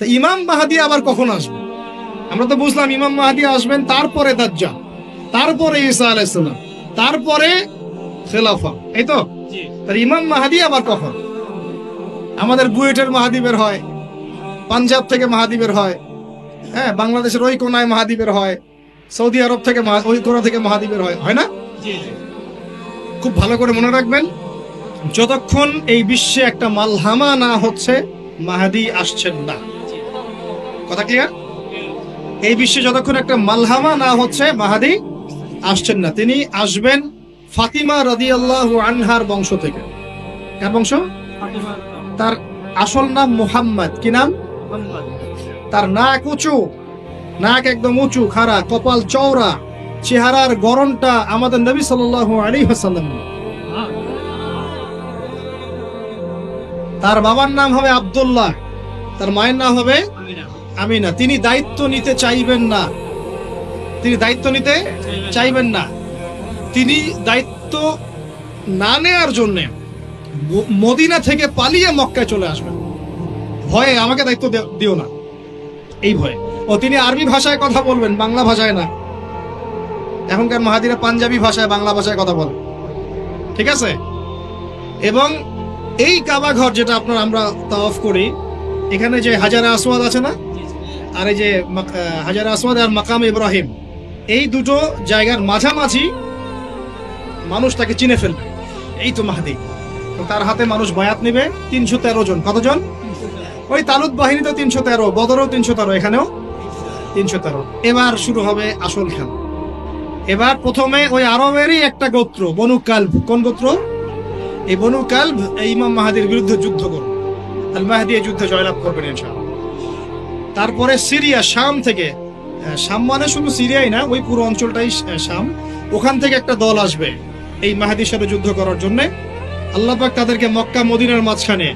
তো ইমাম মাহদী আবার কখন আসবে? আমরা তো বুঝলাম ইমাম মাহদী আসবেন, তারপরে দাজ্জাল, তারপরে ঈসা আলাইহিস সালাম, তারপরে খেলাফা, এই তো। তার ইমাম মাহদী আবার কখন? আমাদের বুয়েটের মাহদী বের হয়, পাঞ্জাব থেকে মাহদী বের হয়, হ্যাঁ, বাংলাদেশের ওই কোনায় মাহদী বের হয়, সৌদি আরব থেকে ওই কোনা থেকে মাহদী বের হয়, হয় না? খুব ভালো করে মনে রাখবেন, যতক্ষণ এই বিশ্বে একটা মালহামা না হচ্ছে মাহদী আসছেন না। কথা ক্লিয়ার? এই বিশ্বে যতক্ষণ একটা মালহামা না হচ্ছে মাহদী আসছেন না। তিনি আসবেন ফাতিমা রাদিয়াল্লাহু আনহার বংশ থেকে। কার বংশ? তার আসল নাম মুহাম্মদ। কি নাম? তার নাক উঁচু, নাক একদম উঁচু খাড়া, কপাল চওড়া, চেহারার গড়নটা আমাদের নবী সাল্লাল্লাহু আলাইহি ওয়াসাল্লাম। তার বাবার নাম হবে আব্দুল্লাহ, তার মায়ের নাম হবে আমিনা। তিনি দায়িত্ব নিতে চাইবেন না, তিনি দায়িত্ব নিতে চাইবেন না। তিনি দায়িত্ব না নেওয়ার জন্য মদিনা থেকে পালিয়ে মক্কায় চলে আসবেন। ভয়ে আমাকে দায়িত্ব দিও না, এই ভয়ে। ও তিনি আরবি ভাষায় কথা বলবেন, বাংলা ভাষায় না। এখনকার মাহাদিরা পাঞ্জাবি ভাষায়, বাংলা ভাষায় কথা বলে, ঠিক আছে? এবং এই কাবা ঘর যেটা আমরা তাওয়াফ করি, এখানে যে হাজারে আসওয়াদ আছে না, আর এই যে হাজারে আসওয়াদ আর মাকাম ইব্রাহিম, এই দুটো জায়গার মাঝামাঝি মানুষ তাকে চিনে ফেলবে, এই তো মাহদী। তার হাতে মানুষ বায়াত নেবে 313 জন। কতজন? ওই তালুত বাহিনী তো 313, বদরও 313, এখানেও 313। এবার শুরু হবে আসল খেলা। এবার প্রথমে ওই আরবেরই একটা গোত্র, বনু কালব। কোন গোত্র? এই বনু কালব এই ইমাম মাহদীর বিরুদ্ধে যুদ্ধ করবে। আল মাহদী এই যুদ্ধে জয়লাভ করবেন ইনশাআল্লাহ। তারপরে সিরিয়া, শাম থেকে, শাম মানে শুধু সিরিয়াই না, ওই পুরো অঞ্চলটাই শাম, ওখান থেকে একটা দল আসবে এই মাহদীর সাথে যুদ্ধ করার জন্য। আল্লাহ পাক তাদেরকে মক্কা মদিনার মাঝখানে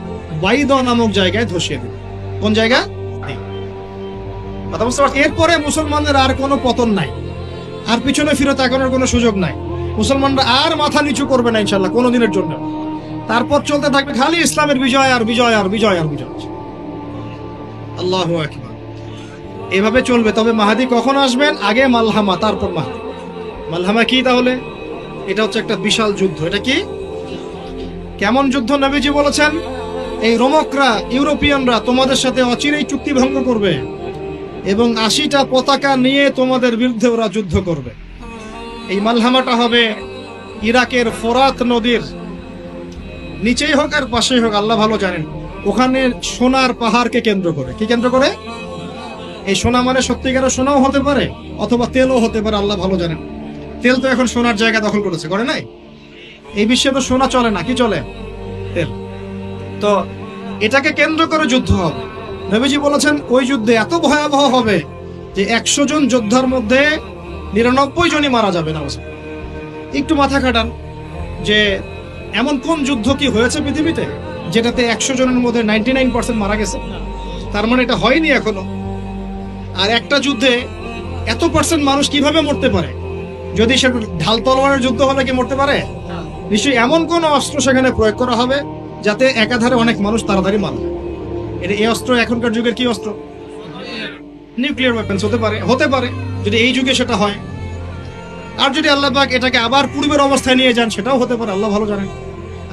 বাইদা নামক জায়গায় ধসিয়ে দেবে। কোন জায়গা? কথা বুঝতে পারছি? এরপরে মুসলমানদের আর কোনো পতন নাই, আর পিছনে ফিরে তাকানোর কোনো সুযোগ নাই। মুসলমানরা আর মাথা নিচু করবে না ইনশাআল্লাহ কোনোদিনের জন্য। তারপর চলতে থাকবে খালি ইসলামের বিজয় আর বিজয় আর বিজয় আর বিজয়। আল্লাহু আকবার। এভাবে চলবে। তবে মাহদী কখন আসবেন? আগে মালহামা, তারপর মাহদী। মালহামা কি তাহলে? এটা হচ্ছে একটা বিশাল যুদ্ধ। এটা কি? কেমন যুদ্ধ? নবীজি বলেছেন, এই রোমকরা, ইউরোপিয়ানরা তোমাদের সাথে অচিরেই চুক্তি ভঙ্গ করবে এবং 80টা পতাকা নিয়ে তোমাদের বিরুদ্ধে ওরা যুদ্ধ করবে। এই মালহামাটা হবে ইরাকের ফোরাত নদীর নিচেই হোক আর পাশেই হোক, আল্লাহ ভালো জানেন। ওখানে সোনার পাহাড়কে কেন্দ্র করে। কি কেন্দ্র করে? এই সোনা মানে সত্যিকারের সোনাও হতে পারে, অথবা তেলও হতে পারে, আল্লাহ ভালো জানেন। তেল তো এখন সোনার জায়গা দখল করেছে, করে নাই? এই বিশ্বে তো সোনা চলে না, কি চলে? তেল। তো এটাকে কেন্দ্র করে যুদ্ধ হবে। নবীজি বলেছেন ওই যুদ্ধে এত ভয়াবহ হবে যে 100 জন যোদ্ধার মধ্যে 99 জনই মারা যাবে না। একটু মাথা খাটান যে এমন কোন যুদ্ধ কি হয়েছে পৃথিবীতে যেটাতে 100 জনের মধ্যে 99% মারা গেছে? তার মানে এটা হয়নি এখনো। আর একটা যুদ্ধে এত পার্সেন্ট মানুষ কিভাবে মরতে পারে? যদি সে ঢাল তলোয়ারের যুদ্ধ হলে কি মরতে পারে? নিশ্চয়ই এমন কোন অস্ত্র সেখানে প্রয়োগ করা হবে যাতে একাধারে অনেক মানুষ তাড়াতাড়ি মারা যায়। এই অস্ত্র এখনকার যুগের কি অস্ত্র? নিউক্লিয়ার ওয়েপন্স হতে পারে, হতে পারে যদি এই যুগে সেটা হয়। আর যদি আল্লাহ পাক এটাকে আবার পূর্বের অবস্থায় নিয়ে যান, সেটাও হতে পারে, আল্লাহ ভালো জানেন।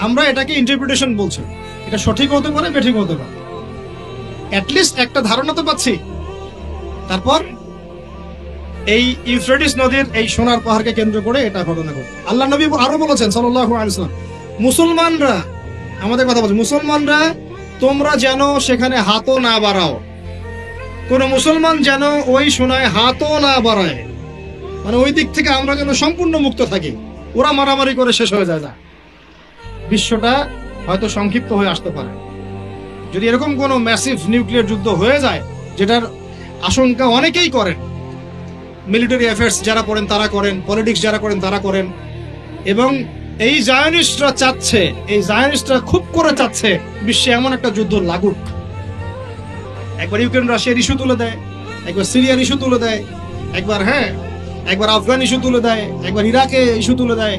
আমরা এটাকে ইন্টারপ্রিটেশন বলছি, এটা সঠিক হতে পারে, বেঠিক হতে পারে, অ্যাটলিস্ট একটা ধারণা তো পাচ্ছি। তারপর এই ইউফ্রেটিস নদীর এই সোনার পাহাড়কে কেন্দ্র করে এটা ঘটনা ঘটে। আল্লাহ নবী আরো বলেছেন সাল্লাল্লাহু আলাইহি ওয়াসাল্লাম, মুসলমানরা, আমাদের কথা বলছে, মুসলমানরা তোমরা যেন সেখানে হাতও না বাড়াও। কোন মুসলমান যেন ওই সোনায় হাতও না বাড়ায়, মানে ওই দিক থেকে আমরা যেন সম্পূর্ণ মুক্ত থাকি। ওরা মারামারি করে শেষ হয়ে যায় না। বিশ্বটা হয়তো সংক্ষিপ্ত হয়ে আসতে পারে যদি এরকম কোনো ম্যাসিভ নিউক্লিয়ার যুদ্ধ হয়ে যায়, যেটার আশঙ্কা অনেকেই করেন। মিলিটারি অ্যাফেয়ার্স যারা পড়েন তারা করেন, পলিটিক্স যারা করেন তারা করেন। এবং এই জায়নিস্টরা চাচ্ছে, এই জায়নিস্টরা খুব করে চাচ্ছে বিশ্বে এমন একটা যুদ্ধ লাগুক। একবার ইউক্রেন রাশিয়ার ইস্যু তুলে দেয়, একবার সিরিয়ার ইস্যু তুলে দেয়, একবার আফগান ইস্যু তুলে দেয়, একবার ইরাকে ইস্যু তুলে দেয়,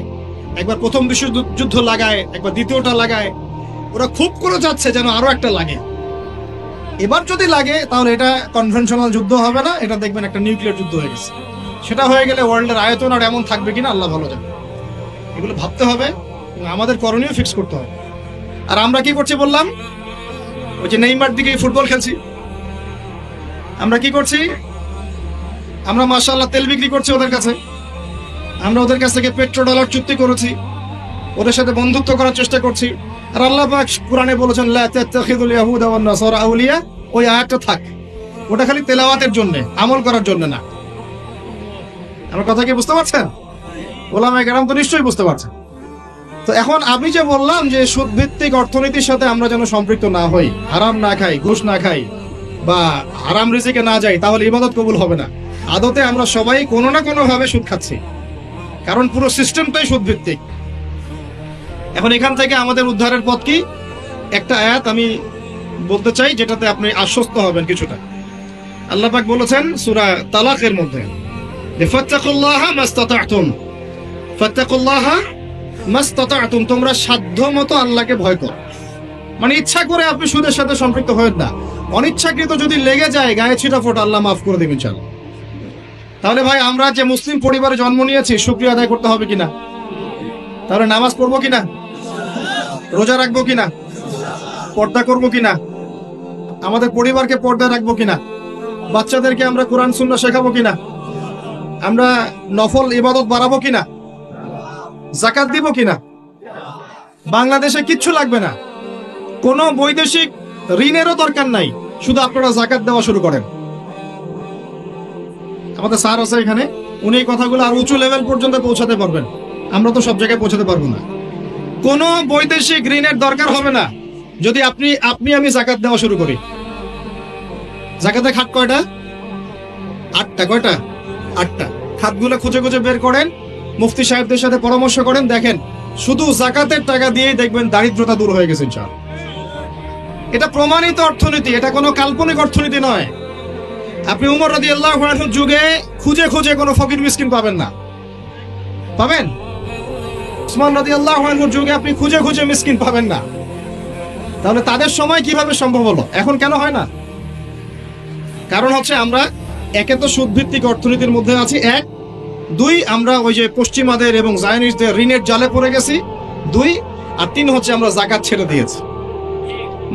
একবার প্রথম বিশ্বযুদ্ধ লাগায়, একবার দ্বিতীয়টা লাগায়। ওরা খুব করে যাচ্ছে যেন আরো একটা লাগে। এবার যদি লাগে তাহলে এটা কনভেনশনাল যুদ্ধ হবে না, এটা দেখবেন একটা নিউক্লিয়ার যুদ্ধ হয়ে গেছে। সেটা হয়ে গেলে ওয়ার্ল্ডের আয়তন আর এমন থাকবে কিনা আল্লাহ ভালো জানে। এগুলো ভাবতে হবে এবং আমাদের করণীয় ফিক্স করতে হবে। আর আমরা কি করছি বললাম, ওই যে নেইমার দিকে ফুটবল খেলছি। আমরা কি করছি, আমরা মাশাআল্লাহ তেল বিক্রি করছি ওদের কাছে, আমরা ওদের কাছ থেকে পেট্রো ডলার চুক্তি করেছি, ওদের সাথে বন্ধুত্ব করার চেষ্টা করছি। আর আল্লাহ পাক কোরআনে বলেছেন লা তাত্তাখিযুল ইয়াহুদা ওয়ান নাসারা আউলিয়া, ওই আয়াতটা থাক, ওটা খালি তেলাওয়াতের জন্য, আমল করার জন্য না। আমার কথা কি বুঝতে পারছেন? ওলামায়ে কেরাম তো নিশ্চয়ই বুঝতে পারছেন। তো এখন আমি যে বললাম যে সুদ ভিত্তিক অর্থনীতির সাথে আমরা যেন সম্পৃক্ত না হই, হারাম না খাই, ঘুষ না খাই, বা হারাম রিজিকে না যাই, তাহলে ইবাদত কবুল হবে না। আদতে আমরা সবাই কোনো না কোনো ভাবে সুদ খাচ্ছি, কারণ পুরো সিস্টেমটাই সুদ ভিত্তিক। এখন এখান থেকে আমাদের উদ্ধারের পথ কি? একটা আয়াত আমি বলতে চাই, যেটাতে আপনি আশ্বস্ত হবেন কিছুটা। আল্লাহ পাক বলেছেন সূরা তালাকের মধ্যে, ফাত্তাকুল্লাহা মাসতাতা'তুম, ফাত্তাকুল্লাহা মাসতাতা'তুম, তোমরা সাধ্যমতো আল্লাহকে ভয় করো। মানে ইচ্ছা করে আপনি সুদের সাথে সম্পৃক্ত হবেন না, অনিচ্ছাকৃত যদি লেগে যায় গায়ে ছিটা ফোটা আল্লাহ মাফ করে দেবেন ইনশাআল্লাহ। তাহলে ভাই আমরা যে মুসলিম পরিবারে জন্ম নিয়েছি, শুকরিয়া আদায় করতে হবে কিনা? তাহলে নামাজ পড়বো কিনা, রোজা রাখবো কিনা, পর্দা করবো কিনা, আমাদের পরিবারকে পর্দা রাখবো কিনা, বাচ্চাদেরকে আমরা কোরআন সুন্নাহ শেখাবো কিনা, আমরা নফল ইবাদত বাড়াবো কিনা, যাকাত দিব কিনা। বাংলাদেশে কিচ্ছু লাগবে না, কোনো বৈদেশিক ঋণেরও দরকার নাই, শুধু আপনারা যাকাত দেওয়া শুরু করেন। আমাদের স্যার আছে এখানে, উনি এই কথাগুলো আর উঁচু লেভেল পর্যন্ত পৌঁছাতে পারবেন, আমরা তো সব জায়গায় পৌঁছাতে পারবো না। কোনো বৈদেশিক ঋণের দরকার হবে না যদি আমি যাকাত দেওয়া শুরু করি। যাকাতের খাত কয়টা? 8টা। কয়টা? 8টা। খাতগুলো খুঁজে খুঁজে বের করেন, মুফতি সাহেবদের সাথে পরামর্শ করেন, দেখেন শুধু যাকাতের টাকা দিয়েই দেখবেন দারিদ্রতা দূর হয়ে গেছে ইনশাআল্লাহ। এটা প্রমাণিত অর্থনীতি, এটা কোনো কাল্পনিক অর্থনীতি নয়। আপনি উমর রাদিয়াল্লাহু আনহুর যুগে খুঁজে খুঁজে কোনো ফকির মিসকিন পাবেন না, পাবেন? উসমান রাদিয়াল্লাহু আনহুর যুগে আপনি খুঁজে খুঁজে মিসকিন পাবেন না। তাহলে তাদের সময় কিভাবে সম্ভব হলো, এখন কেন হয় না? কারণ হচ্ছে আমরা একে তো সুদ ভিত্তিক অর্থনীতির মধ্যে আছি, 1, 2 আমরা ওই যে পশ্চিমাদের এবং জায়নিস্টদের ঋণের জালে পড়ে গেছি, 2, আর 3 হচ্ছে আমরা যাকাত ছেড়ে দিয়েছি।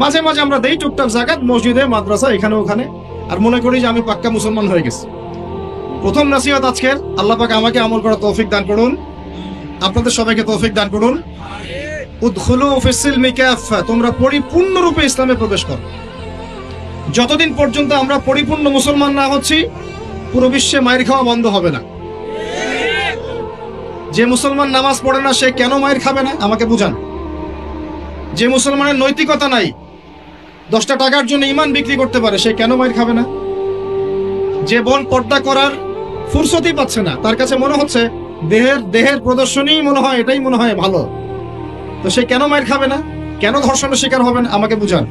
মাঝে মাঝে আমরা দেই টুকটাক যাকাত মসজিদে, মাদ্রাসা, এখানে ওখানে, আর মনে করি যে আমি পাক্কা মুসলমান হয়ে গেছি। প্রথম নসিহত আজকের, আল্লাহ পাক আমাকে আমল করার তৌফিক দান করুন, আপনাদের সবাইকে তৌফিক দান করুন। উদখুলু ফিস সিলমি কাফা, তোমরা পরিপূর্ণরূপে ইসলামে প্রবেশ করো। যতদিন পর্যন্ত আমরা পরিপূর্ণ মুসলমান না হচ্ছি, পুরো বিশ্বে মায়ের খাওয়া বন্ধ হবে না। যে মুসলমান নামাজ পড়ে না, সে কেন মায়ের খাবে না আমাকে বুঝান। যে মুসলমানের নৈতিকতা নাই, 10টা টাকার জন্য ঈমান বিক্রি করতে পারে, সে কেন মায়ের খাবে না? যে বোন পর্দা করার ফুরসতই পাচ্ছে না, তার কাছে মনে হচ্ছে দেহের প্রদর্শনী মনে হয়, এটাই মনে হয় ভালো, তো সে কেন মায়ের খাবে না? কেন ধর্ষণের শিকার হবে না আমাকে বুঝান।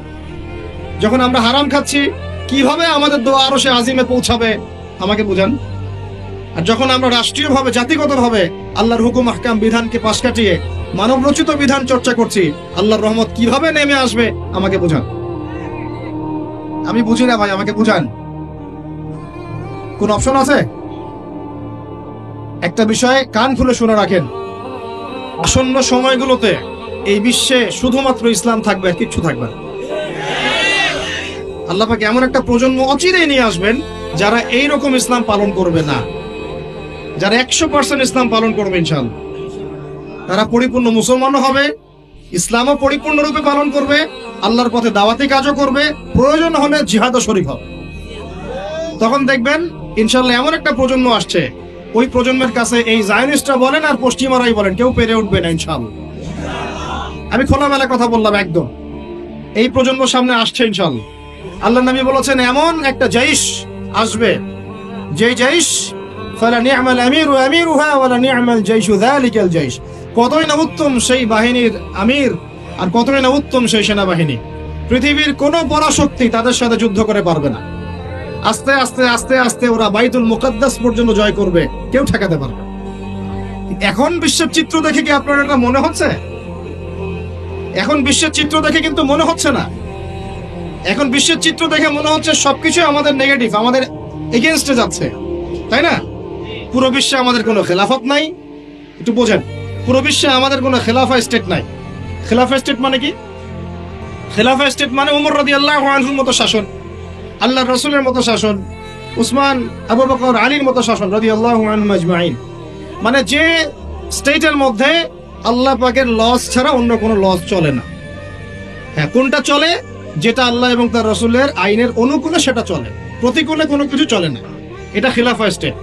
যখন আমরা হারাম খাচ্ছি, কিভাবে আমাদের দোয়া আরো সে আজিমে পৌঁছাবে আমাকে বুঝান। আর যখন আমরা রাষ্ট্রীয়ভাবে, জাতিগতভাবে আল্লাহর হুকুম আহকাম বিধানকে পাশ কাটিয়ে মানব রচিত বিধান চর্চা করছি, আল্লাহর রহমত কিভাবে নেমে আসবে আমাকে বুঝান। আমি বুঝি না ভাই, আমাকে বুঝান। কোন অপশন আছে? একটা বিষয়ে কান খুলে শুনে রাখেন, আসন্ন সময়গুলোতে এই বিশ্বে শুধুমাত্র ইসলাম থাকবে, আর কিচ্ছু থাকবে না। আল্লাহ পাক এমন একটা প্রজন্ম অচিরেই নিয়ে আসবেন যারা এইরকম ইসলাম পালন করবে না, যারা 100% ইসলাম পালন করবে ইনশাআল্লাহ। তারা পরিপূর্ণ মুসলমানও হবে, ইসলামও পরিপূর্ণরূপে পালন করবে, আল্লাহর পথে দাওয়াতি কাজও করবে, প্রয়োজন হলে জিহাদও শরীক হবে। তখন দেখবেন ইনশাআল্লাহ এমন একটা প্রজন্ম আসছে, ওই প্রজন্মের কাছে এই জায়নিস্টরা বলেন আর পশ্চিমারাই বলেন, কেউ পেরে উঠবে না ইনশাআল্লাহ। আমি খোলামেলা কথা বললাম একদম, এই প্রজন্ম সামনে আসছে ইনশাআল্লাহ। আল্লাহর নবী বলেছেন এমন একটা জাইশ আসবে, যে জাইশ ফালা নি'মাল আমিরু আমিরুহা ওয়ালা নি'মাল জাইশু যালিকাল জাইশ, কতই না উত্তম সেই বাহিনীর আমির আর কতই না উত্তম সেই সেনাবাহিনী। পৃথিবীর কোন পরাশক্তি তাদের সাথে যুদ্ধ করে পারবে না। আস্তে আস্তে আস্তে আস্তে ওরা বাইতুল মুকাদ্দাস পর্যন্ত জয় করবে, কেউ ঠেকাতে পারবে। এখন বিশ্বের চিত্র দেখে কি আপনার এটা মনে হচ্ছে? এখন বিশ্বের চিত্র দেখে কিন্তু মনে হচ্ছে না। এখন বিশ্বের চিত্র দেখে মনে হচ্ছে সবকিছু আমাদের নেগেটিভ, আমাদের এগেনস্টে যাচ্ছে, তাই না? পুরো বিশ্বে আমাদের কোনো খেলাফত নাই। একটু বোঝেন, পুরো বিশ্বে আমাদের কোনো খেলাফা স্টেট নাই। খেলাফা স্টেট মানে কি? খেলাফা স্টেট মানে ওমর রাদিয়াল্লাহু আনহুর মতো শাসন, আল্লাহর রাসূলের মতো শাসন, উসমান, আবু বকর, আলীর মতো শাসন রাদিয়াল্লাহু আনহুম আজমাইন। মানে যে স্টেটের মধ্যে আল্লাহ পাকের লস ছাড়া অন্য কোনো লস চলে না। হ্যাঁ, কোনটা চলে? যেটা আল্লাহ এবং তার রাসূলের আইনের অনুকূলে সেটা চলে, প্রতিকূলে কোনো কিছু চলে না। এটা খিলাফা স্টেট।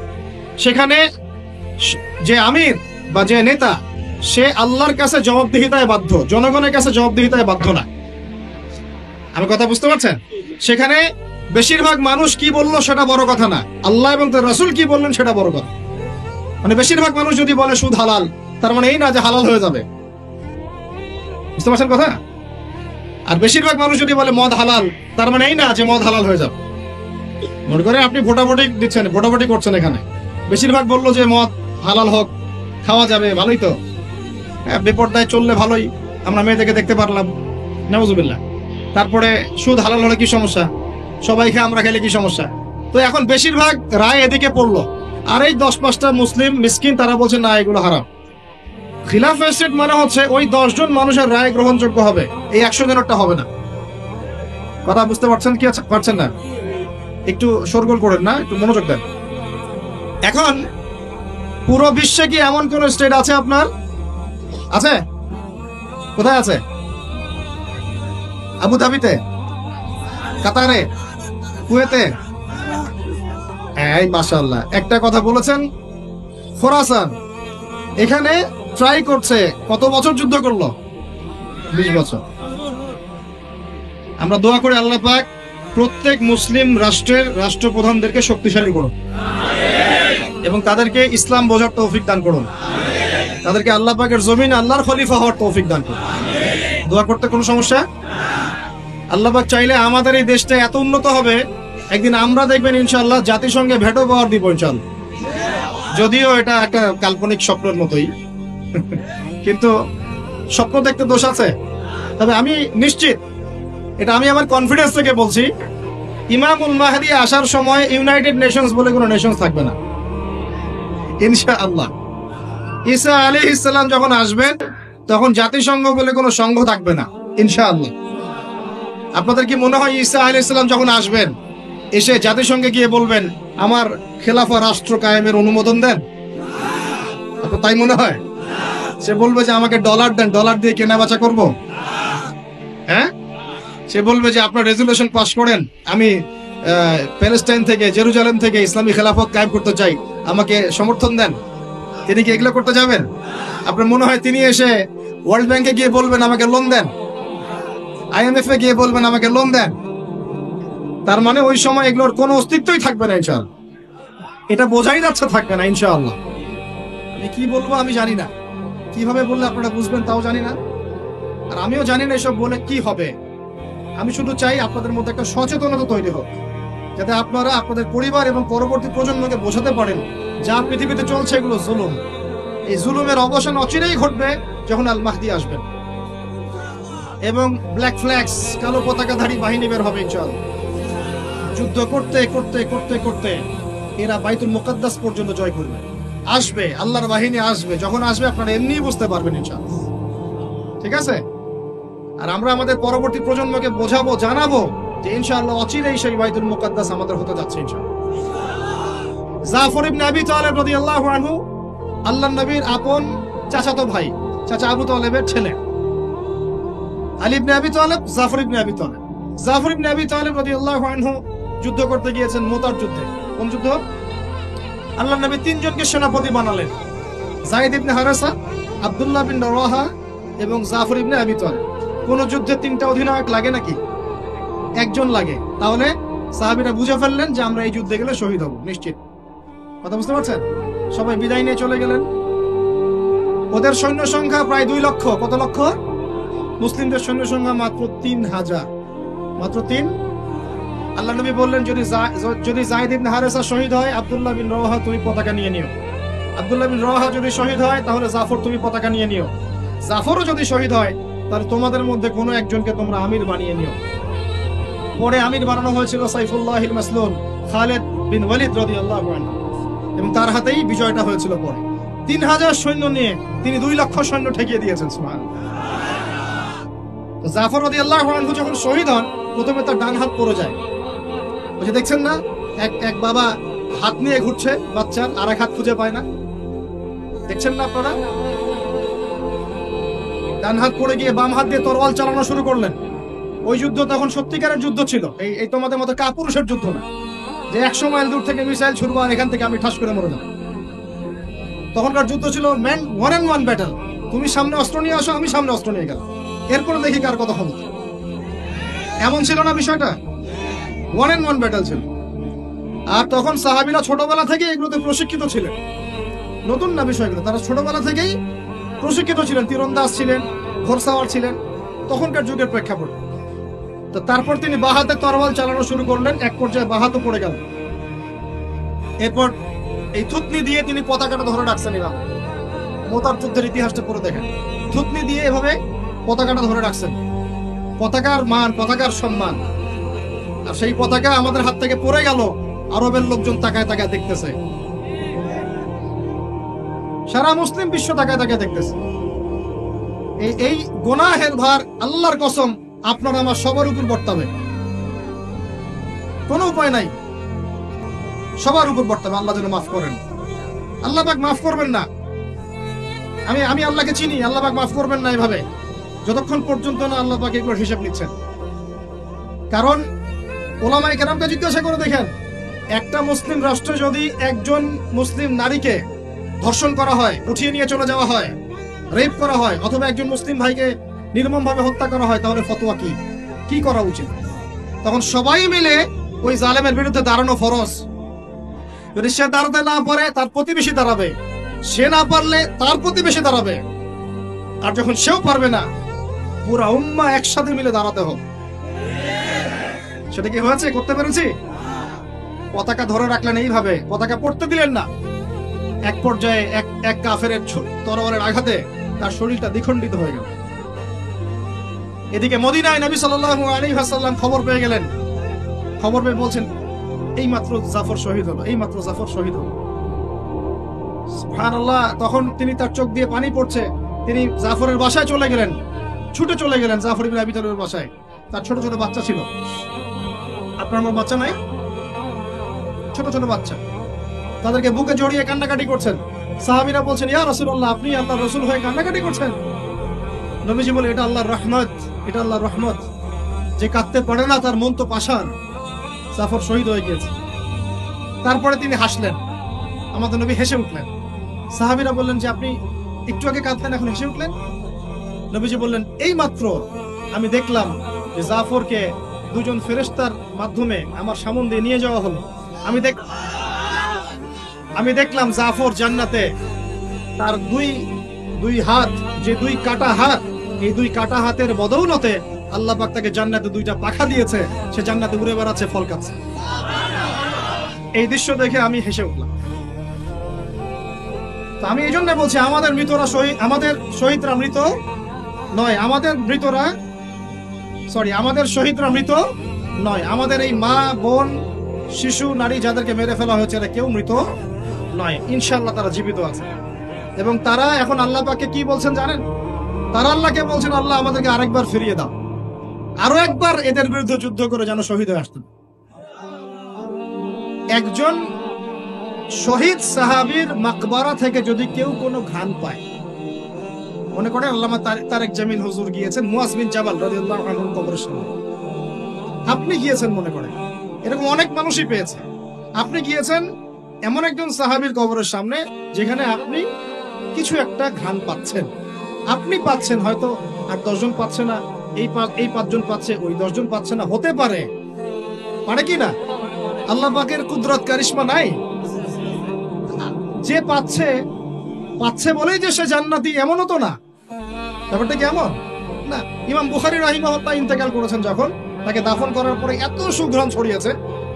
সেখানে যে আমির বা যে নেতা, সে আল্লাহর কাছে জবাবদিহিতায় বাধ্য, জনগণের কাছে জবাবদিহিতায় বাধ্য না। আমি কথা বুঝতে পারছেন? সেখানে বেশিরভাগ মানুষ কি বললো সেটা বড় কথা না, আল্লাহ এবং তার রাসূল কি বললেন সেটা বড় কথা। মানে বেশিরভাগ মানুষ যদি বলে সুদ হালাল, তার মানে এই না যে হালাল হয়ে যাবে। বুঝতে পারছেন কথা? আর বেশিরভাগ মানুষ যদি বলে মদ হালাল, তার মানে এই না যে মদ হালাল হয়ে যাবে। মনে করে আপনি ভোটাভুটি দিচ্ছেন, ভোটাভুটি করছেন, এখানে বেশিরভাগ বললো যে মদ হালাল হোক, খাওয়া যাবে, ভালোই তো, বেপরদায় চললে ভালোই, আমরা মেয়েদেরকে দেখতে পারলাম, নাউজুবিল্লাহ। তারপরে সুদ হালাল হলে কি সমস্যা, সবাই খেয়ে আমরা খেলে কি সমস্যা? তো এখন বেশিরভাগ রায় এদিকে পড়লো, আর এই 10-5টা মুসলিম মিসকিন তারা বলছে না এগুলো হারাম। খিলাফা স্টেট মানে হচ্ছে ওই 10 জন মানুষের রায় গ্রহণযোগ্য হবে, এই 100 জনেরটা হবে না। কথা বুঝতে পারছেন কি পারছেন না? একটু শোরগোল করেন না, একটু মনোযোগ দেন। এখন পুরো বিশ্বে কি এমন কোন স্টেট আছে আপনার? আছে? কোথায় আছে? আবুধাবিতে, কাতারে, কুয়েতে? এই মাশাআল্লাহ, একটা কথা বলেছেন। খোরাসান, এখানে ট্রাই করছে, কত বছর যুদ্ধ করলো? 20 বছর। আমরা দোয়া করি আল্লাহ পাক প্রত্যেক মুসলিম রাষ্ট্রের রাষ্ট্রপ্রধানদেরকে শক্তিশালী করুন এবং তাদেরকে ইসলাম বোঝার তৌফিক দান করুন, তাদেরকে আল্লাহ পাকের জমিন আল্লাহর খলিফা হওয়ার তৌফিক দান করুন। দোয়া করতে কোনো সমস্যা? আল্লাহ পাক চাইলে আমাদের এই দেশটা এত উন্নত হবে, একদিন আমরা দেখবেন ইনশাআল্লাহ জাতিসংঘে ভেটো পাওয়ার দিব ইনশাআল্লাহ। যদিও এটা একটা কাল্পনিক স্বপ্নের মতোই, কিন্তু স্বপ্ন দেখতে দোষ আছে। তবে আমি নিশ্চিত, এটা আমি আমার কনফিডেন্স থেকে বলছি, ইমামুল মাহদী আসার সময় ইউনাইটেড নেশনস বলে কোনো নেশনস থাকবে না ইনশাআল্লাহ। ঈসা আলাইহিস সালাম যখন আসবেন তখন জাতিসংঘ বলে কোনো সংঘ থাকবে না ইনশাআল্লাহ। আপনাদের কি মনে হয় ঈসা আলাইহিস সালাম যখন আসবেন, এসে জাতিসংঘে গিয়ে বলবেন আমার খেলাফা রাষ্ট্র কায়েমের অনুমোদন দেন? আপনার তাই মনে হয়? সে বলবে যে আমাকে ডলার দেন, ডলার দিয়ে কেনাবেচা করব? হ্যাঁ, সে বলবে যে আপনার রেজুলেশন পাস করেন, আমি প্যালেস্টাইন থেকে, জেরুজালেম থেকে ইসলামী খেলাফত কায়েম করতে চাই, আমাকে সমর্থন দেন? তিনি কি এগুলো করতে যাবেন? আপনার মনে হয় তিনি এসে ওয়ার্ল্ড ব্যাংকে গিয়ে বলবেন আমাকে লোন দেন, IMF এ গিয়ে বলবেন আমাকে লোন দেন? তার মানে ওই সময় এগুলোর কোনো অস্তিত্বই থাকবে না ইনশাআল্লাহ। এটা বোঝাই যাচ্ছে থাকবে না ইনশাআল্লাহ। আমি কি বলবো আমি জানি না, কিভাবে বললে আপনারা বুঝবেন তাও জানি না, আর আমিও জানি না এসব বলে কি হবে। আমি শুধু চাই আপনাদের মধ্যে একটা সচেতনতা তৈরি হোক, যাতে আপনারা আপনাদের পরিবার এবং পরবর্তী প্রজন্মকে বোঝাতে পারেন যা পৃথিবীতে চলছে এগুলো জুলুম। এই জুলুমের অবসান অচিরেই ঘটবে যখন আল মাহদী আসবেন এবং ব্ল্যাক ফ্ল্যাগস, কালো পতাকাধারী বাহিনী বের হবে ইনশাআল্লাহ। যুদ্ধ করতে করতে করতে করতে এরা বাইতুল মুকাদ্দাস পর্যন্ত জয় করবে। আসবে, আল্লাহর বাহিনী আসবে, যখন আসবে আপনারা এমনিই বুঝতে পারবেন ইনশাআল্লাহ। ঠিক আছে? আর আমরা আমাদের পরবর্তী প্রজন্মকে বোঝাবো, জানাবো যে ইনশাআল্লাহ অচিরেই সেই বাইতুল মুকাদ্দাস আমাদের হতে যাচ্ছে ইনশাআল্লাহ। জাফর ইবনে আবি তালেব রাদিয়াল্লাহু আনহু আল্লাহর নবীর আপন চাচাতো ভাই, চাচা আবু তালেবের ছেলে। আলী ইবনে আবি তালেব, জাফর ইবনে আবি তালেব। জাফর ইবনে আবি তালেব রাদিয়াল্লাহু আনহু যুদ্ধ করতে গিয়েছেন মুতার যুদ্ধে। কোন যুদ্ধ? আল্লাহর নবী 3 জনকে সেনাপতি বানালেন, যায়েদ ইবনে হারেসা, আব্দুল্লাহ বিন রাওয়াহা এবং জাফর ইবনে আবি তালেব। কোন যুদ্ধে 3টা অধিনায়ক লাগে নাকি? একজন লাগে। তাহলে সাহাবীরা বুঝে ফেললেন যে আমরা এই যুদ্ধে গেলে শহীদ হব নিশ্চিত। কথা বুঝতে পারছেন? সবাই বিদায় নিয়ে চলে গেলেন। ওদের সৈন্য সংখ্যা প্রায় 2 লক্ষ। কত লক্ষ? মুসলিমদের সৈন্য সংখ্যা মাত্র 3000, মাত্র 3। আল্লাহ নবী বললেন যদি যায়েদ ইবনে হারেসা শহীদ হয়, আব্দুল্লাহ বিন রাওয়াহা তুমি পতাকা নিয়ে নিও। আব্দুল্লাহ বিন রাওয়াহা যদি শহীদ হয় তাহলে জাফর তুমি পতাকা নিয়ে নিও। জাফরও যদি শহীদ হয় তাহলে তোমাদের মধ্যে কোনো একজনকে তোমরা আমির বানিয়ে নিও। পরে আমির বানানো হয়েছিল সাইফুল্লাহিল মাসলুল খালিদ বিন ওয়ালিদ রাদিয়াল্লাহু আনহু, এবং তার হাতেই বিজয়টা হয়েছিল। পরে 3000 সৈন্য নিয়ে তিনি 2 লক্ষ সৈন্য ঠেকিয়ে দিয়েছেন। সুবহানাল্লাহ। জাফর রাদিয়াল্লাহু আনহু যখন শহীদ হন, প্রথমে তার ডান হাত পড়ে যায়। ওই যে দেখছেন না, এক বাবা হাত নিয়ে ঘুরছে বাচ্চার, আর এক হাত খুঁজে পায় না, দেখছেন না আপনারা? ডান হাত পড়ে গিয়ে বাম হাত দিয়ে তরোয়াল চালানো শুরু করলেন। ওই যুদ্ধ তখন সত্যিকারের যুদ্ধ ছিল, এই তোমাদের মতো কাপুরুষের যুদ্ধ না, যে 100 মাইল দূর থেকে মিসাইল ছুড়বো আর এখান থেকে আমি ঠাস করে মরে যাব। তখনকার যুদ্ধ ছিল ম্যান 1-on-1 ব্যাটল। তুমি সামনে অস্ত্র নিয়ে আসো, আমি সামনে অস্ত্র নিয়ে গেলাম, এরপরে দেখি কার কথা হবে। এমন ছিল না বিষয়টা, 1-on-1 ব্যাটল ছিল। আর তখন সাহাবীরা ছোটবেলা থেকে এগুলোতে প্রশিক্ষিত ছিলেন, নতুন না বিষয়গুলো, তারা ছোটবেলা থেকেই প্রশিক্ষিত ছিলেন, তীরন্দাজ ছিলেন, ঘোড়সাওয়ার ছিলেন তখনকার যুগের প্রেক্ষাপট। তো তারপর তিনি বাহাতে তরোয়াল চালানো শুরু করলেন, এক পর্যায়ে বাহাতও পড়ে গেল। এরপর এই থুতনি দিয়ে তিনি পতাকাটা ধরে রাখছেন। এরা মোতার যুদ্ধের ইতিহাসটা পড়ে দেখেন, থুতনি দিয়ে এভাবে পতাকাটা ধরে রাখছেন। পতাকার মান, পতাকার সম্মান। আর সেই পতাকা আমাদের হাত থেকে পড়ে গেল, আরবের লোকজন তাকায় তাকায় দেখতেছে, সারা মুসলিম বিশ্ব তাকায় তাকায় দেখতেছে। এই গুনাহের ভার আল্লাহর কসম আপনার আমার সবার উপর বর্তাবে, কোনো উপায় নাই, সবার উপর বর্তাবে। আল্লাহ যেন মাফ করেন, আল্লাহ পাক মাফ করবেন না। আমি আল্লাহকে চিনি, আল্লাহ পাক মাফ করবেন না এভাবে, যতক্ষণ পর্যন্ত না আল্লাহ পাক এগুলোর হিসাব নিচ্ছেন। কারণ ওলামায়ে কেরামকে জিজ্ঞাসা করে দেখেন, একটা মুসলিম রাষ্ট্রে যদি একজন মুসলিম নারীকে ধর্ষণ করা হয়, উঠিয়ে নিয়ে চলে যাওয়া হয়, রেপ করা হয়, অথবা একজন মুসলিম ভাইকে নির্মমভাবে হত্যা করা হয়, তাহলে ফতোয়া কি করা উচিত? তখন সবাই মিলে ওই জালেমের বিরুদ্ধে দাঁড়ানো ফরজ। যদি সে দাঁড়াতে না পারে, তার প্রতিবেশী দাঁড়াবে, সে না পারলে তার প্রতিবেশী দাঁড়াবে, আর যখন সেও পারবে না, পুরা উম্মাহ একসাথে মিলে দাঁড়াতে হবে। সেটা কি হয়েছে? করতে পেরেছি? পতাকা ধরে রাখলেন এইভাবে, পতাকা পড়তে দিলেন না। এক পর্যায়ে এক কাফেরের তরবারের আঘাতে তার শরীরটা দ্বিখণ্ডিত হয়ে গেল। এদিকে মদিনায় নবী সাল্লাল্লাহু আলাইহি ওয়াসাল্লাম খবর পেয়ে গেলেন। খবর পেয়ে বলছেন, এইমাত্র জাফর শহীদ হলো, এইমাত্র জাফর শহীদ হলো। সুবহানাল্লাহ। তখন তার চোখ দিয়ে পানি পড়ছে, তিনি জাফরের বাসায় চলে গেলেন, ছুটে চলে গেলেন জাফর ইবনে আবী তালেবের বাসায়। তার ছোট ছোট বাচ্চা ছিল। আপনার আমার বাচ্চা নাই? ছোট ছোট বাচ্চা, তাদেরকে বুকে জড়িয়ে কান্নাকাটি করছেন। সাহাবীরা বলছেন, ইয়া রাসূলুল্লাহ, আপনি আল্লাহর রাসূল হয়ে কান্নাকাটি করছেন? নবীজি বলে, এটা আল্লাহর রহমত, এটা আল্লাহর রহমত। যে কাঁদতে পারে না তার মন তো পাষাণ। জাফর শহীদ হয়ে গিয়েছে। তারপরে তিনি হাসলেন, আমাদের নবী হেসে উঠলেন। সাহাবীরা বললেন যে, আপনি একটু আগে কাঁদলেন, এখন হেসে উঠলেন? নবীজি বললেন, এই মাত্র আমি দেখলাম যে জাফরকে দুজন ফেরেশতার মাধ্যমে আমার সামনে দিয়ে নিয়ে যাওয়া হলো। আমি দেখলাম জাফর জান্নাতে, তার দুই হাত, যে 2 কাটা হাত, এই 2 কাটা হাতের বদৌলতে আল্লাহ পাক তাকে জান্নাতে 2টা পাখা দিয়েছে, সে জান্নাতে উড়ে বেড়াচ্ছে, ফল খাচ্ছে। এই দৃশ্য দেখে আমি হেসে উঠলাম। তো আমি এই জন্য বলছি, আমাদের শহীদরা মৃত নয়, আমাদের শহীদরা মৃত নয়। আমাদের এই মা, বোন, শিশু, নারী যাদেরকে মেরে ফেলা হয়েছে, এরা কেউ মৃত নয়। ইনশাআল্লাহ তারা জীবিত আছে, এবং তারা এখন আল্লাহ পাককে কি বলছেন জানেন? তারা আল্লাহকে বলছেন, আল্লাহ আমাদেরকে আরেকবার ফিরিয়ে দাও, আরো একবার এদের বিরুদ্ধে যুদ্ধ করে যেন শহীদ হয়ে আসতেন। একজন শহীদ সাহাবীর মাকবারা থেকে যদি কেউ কোনো ঘ্রাণ পায়, মনে করেন আল্লামা তারেক জামিল হুজুর গিয়েছেন মুয়াজ বিন জাবাল রাদিয়াল্লাহু আনহুর কবরের সামনে, আপনি গিয়েছেন, মনে করেন এরকম অনেক মানুষই পেয়েছে, আপনি গিয়েছেন এমন একজন সাহাবীর কবরের সামনে যেখানে আপনি কিছু একটা ঘ্রাণ পাচ্ছেন, আপনি পাচ্ছেন, হয়তো আর 10 জন পাচ্ছে না, এই 5 জন পাচ্ছে, ওই 10 জন পাচ্ছে না, হতে পারে কি না? আল্লাহ পাকের কুদরত কারিশমা নাই? যে পাচ্ছে বলেই যে সে জান্নাতি, এমনও তো না। ব্যাপারটা কেমন না? ইমাম বুখারী রাহিমাহুল্লাহ ইন্তেকাল করেছেন, যখন তাকে দাফন করার পরে এত সুঘ্রাণ ছড়িয়েছে,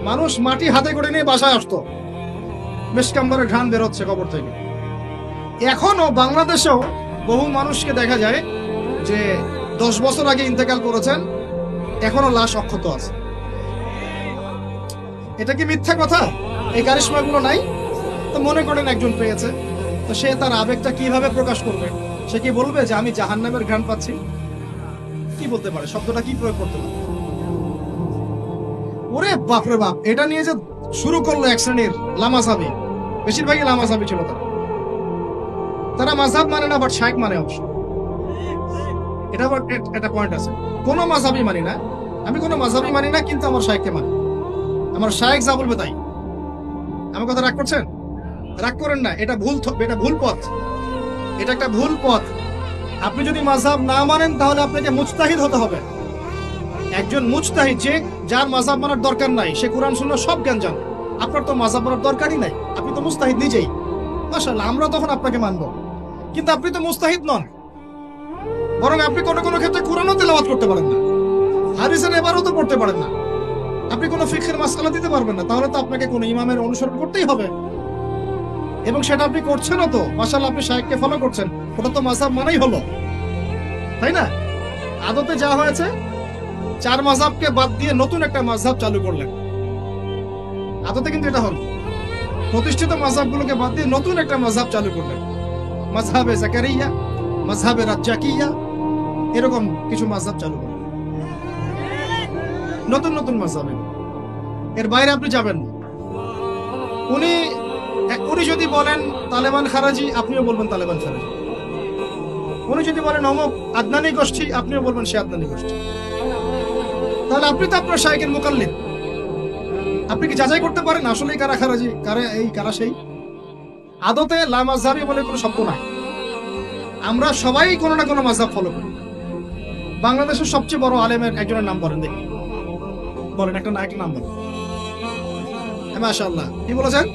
মানুষ মাটি হাতে করে নিয়ে বাসায় আসতো, মেশকাম্বরের ঘ্রাণ বেরোচ্ছে কবর থেকে। এখনো বাংলাদেশেও বহু মানুষকে দেখা যায় যে 10 বছর আগে ইন্তেকাল করেছেন, এখনো লাশ অক্ষত আছে। এটা কি মিথ্যা কথা? এই কারিশমা গুলো নাই? তো মনে করেন একজন পেয়েছে, তো সে তার আবেগটা কিভাবে প্রকাশ করবে? সে কি বলবে যে আমি জাহান্নামের ঘ্রাণ পাচ্ছি? কি বলতে পারে? শব্দটা কি প্রয়োগ করতে পারে? ওরে বাপরে বাপ, এটা নিয়ে যে শুরু করলো এক শ্রেণীর লামাসাবি, বেশিরভাগই লামাসাবি ছিল তারা। তারা মাযহাব মানে না, বাট শায়েখ মানে অবশ্য। এটা আবার একটা পয়েন্ট আছে। কোনো মাযহাবই মানি না, আমি কোনো মাযহাবই মানি না, কিন্তু আমার শায়েখকে মানি। আমার শায়েখ যা বলবে তাই। আমার কথা রাগ করছেন? রাগ করেন না, এটা ভুল, এটা ভুল পথ, এটা একটা ভুল পথ। আপনি যদি মাযহাব না মানেন তাহলে আপনাকে মুজতাহিদ হতে হবে। একজন মুজতাহিদ, যে যার মাযহাব মানার দরকার নাই, সে কোরআন সুন্নাহ সব জ্ঞান জানে। আপনার তো মাযহাব মানার দরকারই নাই, আপনি তো মুজতাহিদ নিজেই। মাশাআল্লাহ, আমরা তখন আপনাকে মানবো, কিন্তু আপনি তো মুজতাহিদ নন। বরং আপনি কোনো কোনো ক্ষেত্রে কোরআনও তেলাওয়াত করতে পারেন না, হাদিসের এবারও তো পড়তে পারেন না, আপনি কোনো ফিকহের মাসআলা দিতে পারবেন না। তাহলে তো আপনাকে কোনো ইমামের অনুসরণ করতেই হবে, এবং সেটা আপনি করছেনও তো। মাশাআল্লাহ, আপনি শায়েখকে ফলো করছেন, ওটা তো মাযহাব মানেই হলো, তাই না? আদতে যা হয়েছে, 4 মাযহাবকে বাদ দিয়ে নতুন একটা মাযহাব চালু করলেন। আদতে কিন্তু এটা হলো, প্রতিষ্ঠিত মাযহাবগুলোকে বাদ দিয়ে নতুন একটা মাযহাব চালু করলেন। মাযহাবে জাকারিয়া, মাযহাবে রাজ্জাকিয়া, এরকম কিছু মাযহাব চালু করলেন, নতুন নতুন মাযহাব। এর বাইরে আপনি যাবেন না। উনি যদি বলেন তালেবান খারাজি, আপনিও বলবেন তালেবান খারাজি। উনি যদি বলেন অমুক আদনানি গোষ্ঠী, আপনিও বলবেন সে আদনানি গোষ্ঠী। তাহলে আপনি তো আপনার শায়েখের মুকাল্লিদ। আপনি কি যাচাই করতে পারেন আসলে কারা খারাজি, কারা এই, কারা সেই? আদতে লা মাযহাবি বলে কোনো শব্দ নাই। আমরা সবাই কোনো না কোনো মাযহাব ফলো করি। বাংলাদেশের সবচেয়ে বড় আলেমের একজনের নাম বলেন দেখি, বলেন একটা নাম বলেন। মাশাআল্লাহ, কি বলেছেন?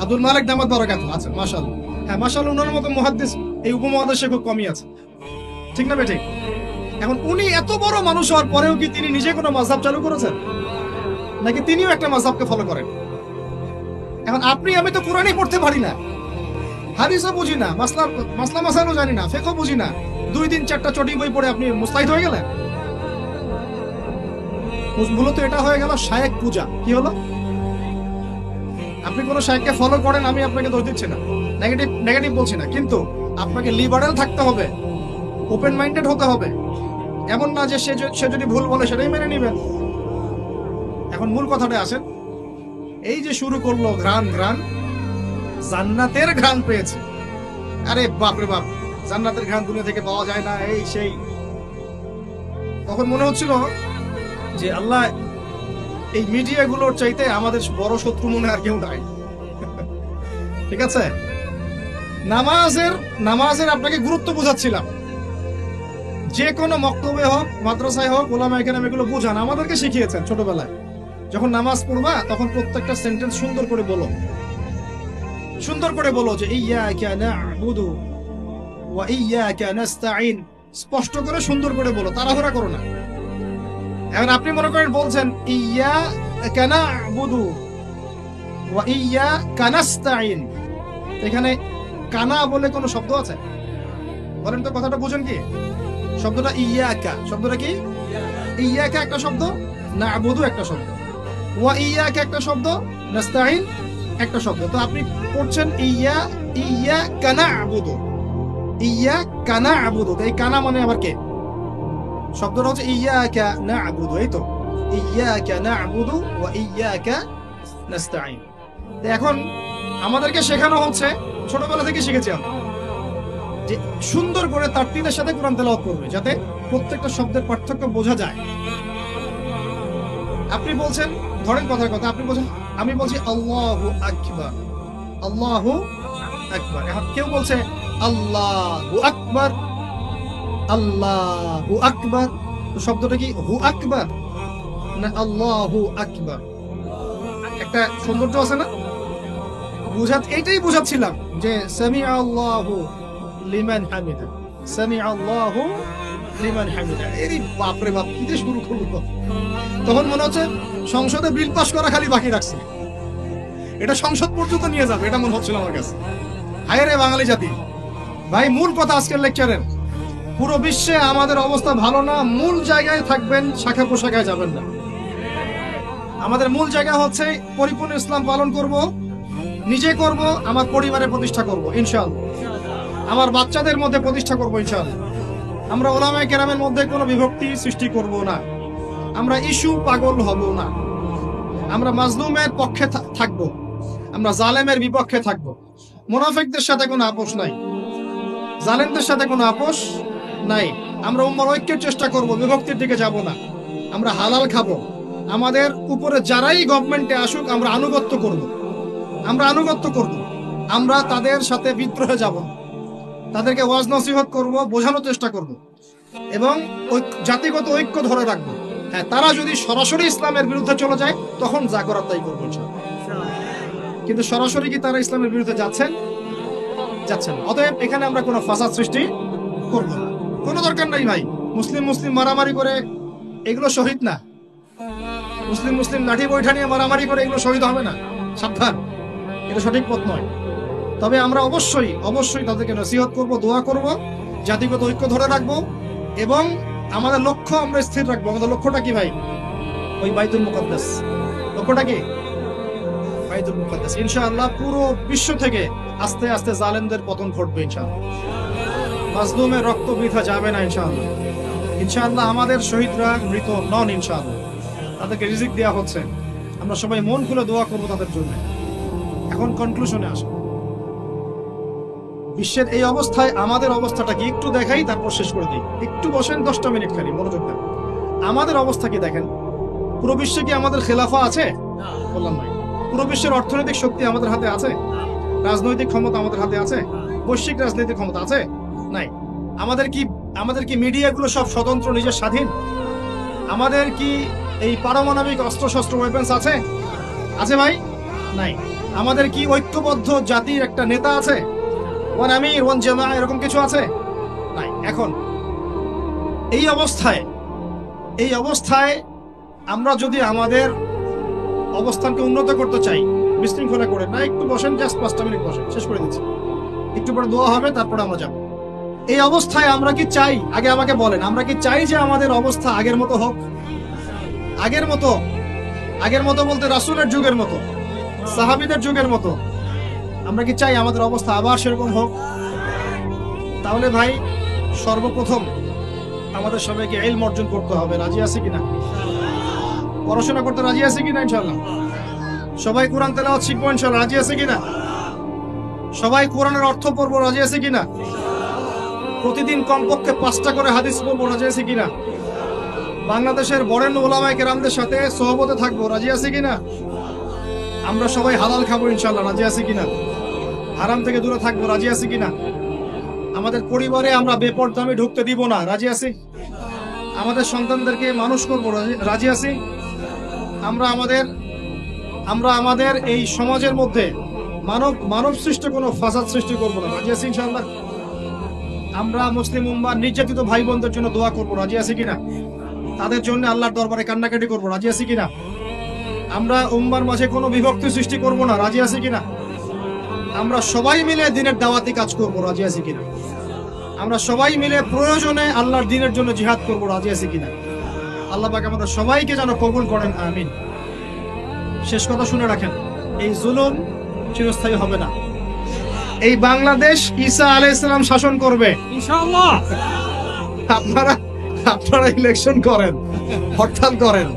আব্দুল মালিক দামাত বারাকাতুহু। আচ্ছা, মাশাআল্লাহ। হ্যাঁ, মাশাআল্লাহ, ওনার মতো মুহাদ্দিস এই উপমহাদেশে খুব কমই আছে, ঠিক না বেঠিক? এখন উনি এত বড় মানুষ হওয়ার পরেও কি তিনি নিজে কোনো মাযহাব চালু করেছেন, নাকি তিনিও একটা মাযহাবকে ফলো করেন? এখন আপনি আমি তো কোরআনই পড়তে পারি না, হাদিসও বুঝি না, মাসলাও জানি না, ফিকহও বুঝি না, 2-3-4টা চটি বই পড়ে আপনি মুস্তাহিদ হয়ে গেলেন? মূলত এটা হয়ে গেল শায়েখ পূজা। কি হলো? আপনি কোন শায়েখকে ফলো করেন, আমি আপনাকে দোষ দিচ্ছি না, নেগেটিভ বলছি না, কিন্তু আপনাকে লিবারেল থাকতে হবে, ওপেন মাইন্ডেড হতে হবে। এমন না যে সে যদি ভুল বলে সেটাই মেনে নেবেন। এখন মূল কথাটা আসেন, এই যে শুরু করলো ঘ্রাণ, জান্নাতের ঘ্রাণ পেয়েছে। আরে বাপরে বাপ, জান্নাতের ঘ্রাণ দুনিয়া থেকে পাওয়া যায় না, এই সেই। তখন মনে হচ্ছিল যে আল্লাহ, এই মিডিয়া গুলোর চাইতে আমাদের বড় শত্রু মনে আর কেউ নাই। ঠিক আছে, নামাজের আপনাকে গুরুত্ব বোঝাচ্ছিলাম। যে কোনো মক্তবে হোক, মাদ্রাসায় হোক, ওলামায়ে কেরাম এগুলো বোঝান, আমাদেরকে শিখিয়েছেন ছোটবেলায়। যখন নামাজ পড়বা তখন প্রত্যেকটা সেন্টেন্স সুন্দর করে বলো যে ইয়্যাকা না'বুদু ওয়া ইয়্যাকা নাস্তাঈন। স্পষ্ট করে সুন্দর করে বলো, তাড়াহুড়া করো না। এখন আপনি মনে করেন বলছেন ইয়্যাকা না'বুদু ওয়া ইয়্যাকা নাস্তাঈন, এখানে কানা বলে কোনো শব্দ আছে? বলেন তো, কথাটা বুঝেন কি? শব্দটা ইয়্যাকা, শব্দটা কি? ইয়্যাকা একটা শব্দ, না'বুদু একটা শব্দ, ওয়া ইয়্যাকা একটা শব্দ, নাস্তাঈন একটা শব্দ। তো আপনি পড়ছেন ইয়্যাকা না'বুদু, ইয়্যাকা না'বুদু। এই কানা মানে আবার কে? শব্দটা হচ্ছে ইয়্যাকা না'বুদু, এই তো, ইয়্যাকা না'বুদু ওয়া ইয়্যাকা নাস্তাঈন। এখন আমাদেরকে শেখানো হচ্ছে, ছোটবেলা থেকে শিখেছি আমরা, যে সুন্দর করে তারতিলের সাথে কোরআন তেলাওয়াত করবে, যাতে প্রত্যেকটা শব্দের পার্থক্য বোঝা যায়। আপনি বলছেন, ধরেন কথার কথা, আপনি বলছেন, আমি বলছি আল্লাহু আকবার, আল্লাহু আকবার। এখন কেউ বলছে আল্লাহু আকবার, আল্লাহু আকবার। তো শব্দটা কি হু আকবার না আল্লাহু আকবার? একটা সৌন্দর্য আছে না? এইটাই বুঝাচ্ছিলাম যে সামিআ আল্লাহু লিমান হামিদা, সামিআ আল্লাহু লিমান হামিদা। এই বাপরে বাপ, কি যে শুরু করলো! তখন মনে হচ্ছে সংসদে বিল পাস করা খালি বাকি রাখছে, এটা সংসদ পর্যন্ত নিয়ে যাবে, এটা মনে হচ্ছিল আমার কাছে। হায় রে বাঙালি জাতি! ভাই, মূল কথা আজকের লেকচারের, পুরো বিশ্বে আমাদের অবস্থা ভালো না, মূল জায়গায় থাকবেন, শাখা প্রশাখায় যাবেন না। আমাদের মূল জায়গা হচ্ছে পরিপূর্ণ ইসলাম পালন করব, নিজে করব, আমার পরিবারে প্রতিষ্ঠা করব ইনশাআল্লাহ, আমার বাচ্চাদের মধ্যে প্রতিষ্ঠা করব ইনশাআল্লাহ। আমরা উলামায়ে কেরামের মধ্যে কোনো বিভক্তি সৃষ্টি করব না, আমরা ইস্যু পাগল হব না, আমরা মাজলুমের পক্ষে থাকব, আমরা জালেমের বিপক্ষে থাকব। মুনাফিকদের সাথে কোনো আপোষ নাই, জালেমদের সাথে কোনো আপোষ নাই। আমরা উম্মার ঐক্যের চেষ্টা করব, বিভক্তির দিকে যাব না। আমরা হালাল খাবো, আমাদের উপরে যারাই গভর্নমেন্টে আসুক আমরা আনুগত্য করব, আমরা আনুগত্য করব, আমরা তাদের সাথে বিদ্রোহে যাব, তাদেরকে ওয়াজ নসিহত করব, বোঝানোর চেষ্টা করব এবং জাতিগত ঐক্য ধরে রাখবো। হ্যাঁ, তারা যদি সরাসরি ইসলামের বিরুদ্ধে চলে যায় তখন যা করার তাই করবো, কিন্তু সরাসরি কি তারা ইসলামের বিরুদ্ধে যাচ্ছেন? যাচ্ছেন। অতএব এখানে আমরা কোনো ফাসাদ সৃষ্টি করব না, কোনো দরকার নাই ভাই। মুসলিম মুসলিম মারামারি করে এগুলো শহীদ না, মুসলিম মুসলিম লাঠি বৈঠা নিয়ে মারামারি করে এগুলো শহীদ হবে না, সাবধান, এটা সঠিক পথ নয়। তবে আমরা অবশ্যই অবশ্যই তাদেরকে নসিহত করব, দোয়া করব, জাতিগত ঐক্য ধরে রাখবো এবং আমাদের লক্ষ্য আমরা স্থির রাখবো। আমাদের লক্ষ্যটা কি ভাই? ওই বাইতুল মুকাদ্দাস। লক্ষ্যটা কি? বাইতুল মুকাদ্দাস। ইনশাআল্লাহ পুরো বিশ্ব থেকে আস্তে আস্তে জালেমদের পতন ঘটবে ইনশাআল্লাহ, মাজলুমের রক্ত বৃথা যাবে না ইনশাআল্লাহ। ইনশাআল্লাহ আমাদের শহীদরা মৃত নন ইনশাআল্লাহ, তাদেরকে রিজিক দেওয়া হচ্ছে। আমরা সবাই মন খুলে দোয়া করবো তাদের জন্য। এখন কনক্লুশনে আসো, বিশ্বের এই অবস্থায় আমাদের অবস্থাটা কি একটু দেখাই, তারপর শেষ করে দিই। একটু বসেন, 10টা মিনিট খালি মনোযোগ দেন। আমাদের অবস্থা কি দেখেন? পুরো বিশ্বে কি আমাদের খেলাফা আছে? বললাম ভাই, পুরো বিশ্বের অর্থনৈতিক শক্তি আমাদের হাতে আছে? রাজনৈতিক ক্ষমতা আমাদের হাতে আছে? বৈশ্বিক রাজনৈতিক ক্ষমতা আছে? নাই। আমাদের কি মিডিয়াগুলো সব স্বতন্ত্র, নিজের স্বাধীন? আমাদের কি এই পারমাণবিক অস্ত্রশস্ত্র ওয়েপন্স আছে? আছে ভাই? নাই। আমাদের কি ঐক্যবদ্ধ জাতির একটা নেতা আছে? ওয়ান আমির, ওয়ান জামা, এরকম কিছু আছে? নাই। এখন এই অবস্থায় আমরা যদি আমাদের অবস্থানকে উন্নত করতে চাই, বিশৃঙ্খলা করে না, একটু বসেন, জাস্ট 5টা মিনিট বসেন, শেষ করে দিচ্ছি। একটু পরে দোয়া হবে, তারপরে আমরা যাব। এই অবস্থায় আমরা কি চাই? আগে আমাকে বলেন, আমরা কি চাই যে আমাদের অবস্থা আগের মতো হোক? আগের মতো বলতে রাসূলের যুগের মতো, সাহাবীদের যুগের মতো আমরা কি চাই আমাদের অবস্থা আবার সেরকম হোক? তাহলে ভাই সর্বপ্রথম আমাদের সবাইকে ইলম অর্জন করতে হবে। রাজি আছে কিনা? পড়াশোনা করতে রাজি আছে কিনা? ইনশাআল্লাহ। সবাই কোরআন তেলাওয়াত শিখবো ইনশাআল্লাহ। রাজি আছে কিনা? সবাই কোরআনের অর্থ পড়বো। রাজি আছে কিনা? প্রতিদিন কমপক্ষে 5টা করে হাদিস পড়বো। রাজি আছে কিনা? বাংলাদেশের বরেণ্য উলামায়ে কেরামদের সাথে সোহবতে থাকবো। রাজি আছে কিনা? আমরা সবাই হালাল খাবো ইনশাআল্লাহ। রাজি আছে কিনা? হারাম থেকে দূরে থাকবো। রাজি আছে কিনা? আমাদের পরিবারে আমরা বেপরদামি ঢুকতে দিব না। রাজি আছি? আমাদের সন্তানদেরকে মানুষ করবো। রাজি আছি? আমরা আমাদের এই সমাজের মধ্যে মানব সৃষ্ট কোনো ফাসাদ সৃষ্টি করবো না। রাজি আছি ইনশাআল্লাহ? আমরা মুসলিম উম্মার নির্যাতিত ভাই বোনদের জন্য দোয়া করবো। রাজি আছি কিনা? তাদের জন্য আল্লাহর দরবারে কান্নাকাটি করবো। রাজি আছি কিনা? আমরা উম্মার মাঝে কোনো বিভক্তি সৃষ্টি করব না। রাজি আছি কিনা? আমরা সবাই মিলে দ্বীনের দাওয়াতি কাজ করব। রাজি আছি কিনা? আমরা সবাই মিলে প্রয়োজনে আল্লাহর দ্বীনের জন্য জিহাদ করব। রাজি আছি কিনা? আল্লাহ পাক আমাদের সবাইকে যেন কবুল করেন, আমিন। শেষ কথা শুনে রাখেন, এই জুলুম চিরস্থায়ী হবে না। এই বাংলাদেশ ঈসা আলাইহিস সালাম শাসন করবে ইনশাআল্লাহ। আপনারা ইলেকশন করেন, হরতাল করেন,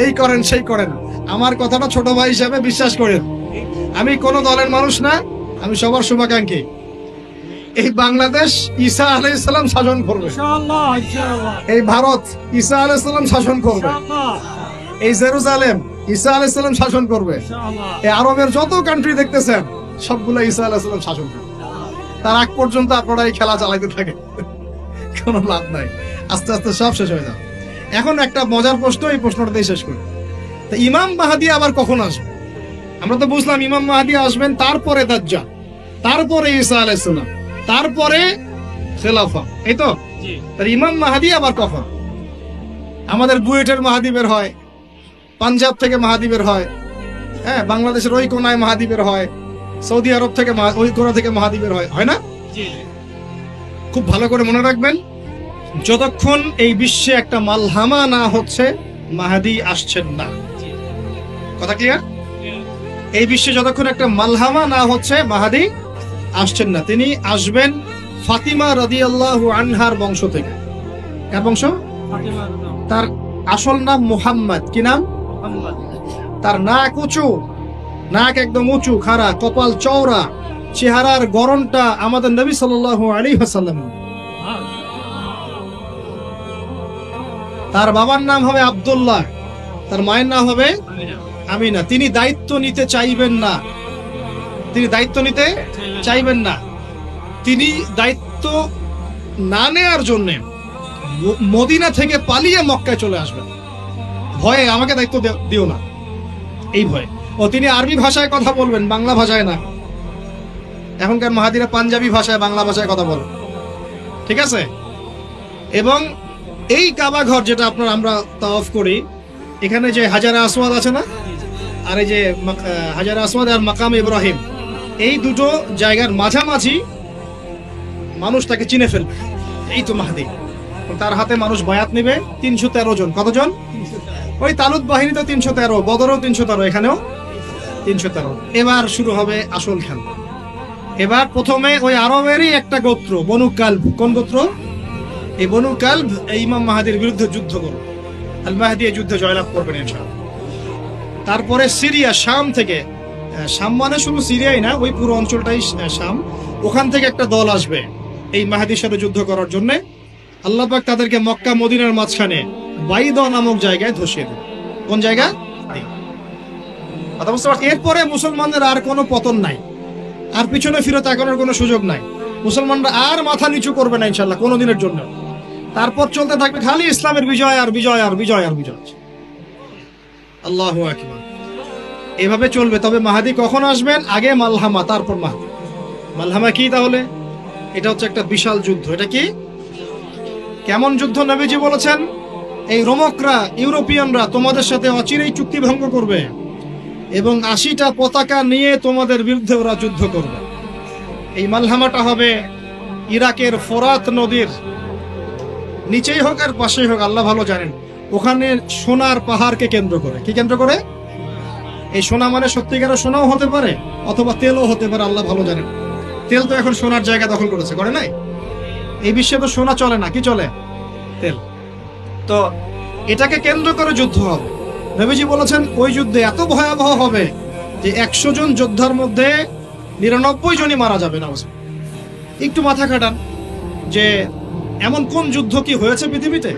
এই করেন সেই করেন, আমার কথাটা ছোট ভাই হিসেবে বিশ্বাস করেন। আমি কোন দলের মানুষ না, আমি সবার শুভাকাঙ্ক্ষী। এই বাংলাদেশ ঈসা আলাইহিস সালাম শাসন করবে ইনশাআল্লাহ, ইনশাআল্লাহ। এই ভারত ঈসা আলাইহিস সালাম শাসন করবে ইনশাআল্লাহ। এই জেরুজালেম ঈসা আলাইহিস সালাম শাসন করবে ইনশাআল্লাহ। এই আরবের যত কান্ট্রি দেখতেছেন সবগুলো ঈসা আলাইহিস সালাম শাসন করবে। তার আগ পর্যন্ত আপনারা এই খেলা চালাইতে থাকেন, কোনো লাভ নাই। আস্তে আস্তে সব শেষ হয়ে যাবে। এখন একটা মজার প্রশ্ন, এই প্রশ্নটা দিয়ে শেষ করি। তা ইমাম মাহদী আবার কখন আসবে? আমরা তো বুঝলাম ইমাম মাহদী আসবেন, তারপরে দাজ্জাল, তারপরে ঈসা আলাইহিস সালাম, তারপরে খেলাফা, এই তো। তার ইমাম মাহদী আবার কখন? আমাদের বুয়েটের মাহদী বের হয়, পাঞ্জাব থেকে মাহদী বের হয়, হ্যাঁ, বাংলাদেশের ওই কোনায় মাহদী বের হয়, সৌদি আরব থেকে ওই কোনা থেকে মাহদী বের হয়, হয় না? খুব ভালো করে মনে রাখবেন, যতক্ষণ এই বিশ্বে একটা মালহামা না হচ্ছে মাহদী আসছেন না। কথা ক্লিয়ার? এই বিশ্বে যতক্ষণ একটা মালহামা না হচ্ছে মাহাদি আসছেন না। তিনি আসবেন ফাতিমা রাদিয়াল্লাহু আনহার বংশ থেকে। কার বংশ? তার আসল নাম মুহাম্মদ। কি নাম? তার নাক উঁচু, নাক একদম উঁচু খাড়া, কপাল চওড়া, চেহারার গড়নটা আমাদের নবী সাল্লাল্লাহু আলাইহি ওয়াসাল্লাম। তার বাবার নাম হবে আব্দুল্লাহ, তার মায়ের নাম হবে আমিনা। তিনি দায়িত্ব নিতে চাইবেন না, তিনি দায়িত্ব নিতে চাইবেন না। তিনি দায়িত্ব না নেয়ার জন্য মদিনা থেকে পালিয়ে মক্কায় চলে আসবেন। ভয়ে আমাকে দায়িত্ব দিও না, এই ভয়ে। ও তিনি আরবি ভাষায় কথা বলবেন, বাংলা ভাষায় না। এখনকার মাহাদিরা পাঞ্জাবি ভাষায়, বাংলা ভাষায় কথা বলেন, ঠিক আছে? এবং এই কাবা ঘর যেটা আপনার আমরা তাওয়াফ করি, এখানে যে হাজারে আসওয়াদ আছে না, আর এই যে হাজারে আসওয়াদ আর মাকাম ইব্রাহিম, এই দুটো জায়গার মাঝামাঝি মানুষ তাকে চিনে ফেলবে। এই তো মাহদি। তার হাতে মানুষ বায়াত নেবে 313 জন। কতজন? ওই তালুত বাহিনী তো 313, বদরও 313, এখানেও 313। এবার শুরু হবে আসল খেলা। এবার প্রথমে ওই আরবেরই একটা গোত্র বনু কালব। কোন গোত্র? এই বনু কালব এই ইমাম মাহাদির বিরুদ্ধে যুদ্ধ করবে। আল মাহদি এই যুদ্ধে জয়লাভ করবেন ইনশাআল্লাহ। তারপরে সিরিয়া, শাম থেকে, শাম মানে শুধু সিরিয়াই না, ওই পুরো অঞ্চলটাই শাম, ওখান থেকে একটা দল আসবে এই মাহাদির সাথে যুদ্ধ করার জন্য। আল্লাহ পাক তাদেরকে মক্কা মদিনার মাঝখানে বাইদা নামক জায়গায় ধসিয়ে দেবে। কোন জায়গা? কথা বুঝতে পারছি? এরপরে মুসলমানদের আর কোনো পতন নাই, আর পিছনে ফিরে তাকানোর কোনো সুযোগ নাই। মুসলমানরা আর মাথা নিচু করবে না ইনশাআল্লাহ কোনোদিনের জন্য। তারপর চলতে থাকবে খালি ইসলামের বিজয় আর বিজয় আর বিজয় আর বিজয়। আল্লাহু আকবার। এভাবে চলবে। তবে মাহাদি কখন আসবেন? আগে মালহামা, তারপর মাহাদি। মালহামা কি তাহলে? এটা হচ্ছে একটা বিশাল যুদ্ধ। এটা কি? কেমন যুদ্ধ? নবীজি বলেছেন, এই রোমকরা, ইউরোপিয়ানরা তোমাদের সাথে অচিরেই চুক্তি ভঙ্গ করবে এবং 80টা পতাকা নিয়ে তোমাদের বিরুদ্ধে ওরা যুদ্ধ করবে। এই মালহামাটা হবে ইরাকের ফোরাত নদীর নিচেই হোক আর পাশেই হোক, আল্লাহ ভালো জানেন। ওখানে সোনার পাহাড়কে কেন্দ্র করে। কি কেন্দ্র করে? এই সোনা মানে সত্যিকারের সোনাও হতে পারে, অথবা তেলও হতে পারে, আল্লাহ ভালো জানেন। তেল তো এখন সোনার জায়গা দখল করেছে, করে নাই? এই বিশ্বে তো সোনা চলে না, কি চলে? তেল। তো এটাকে কেন্দ্র করে যুদ্ধ হবে। নবীজি বলেছেন ওই যুদ্ধে এত ভয়াবহ হবে যে 100 জন যোদ্ধার মধ্যে 99 জনই মারা যাবে না। একটু মাথা খাটান যে এমন কোন যুদ্ধ কি হয়েছে পৃথিবীতে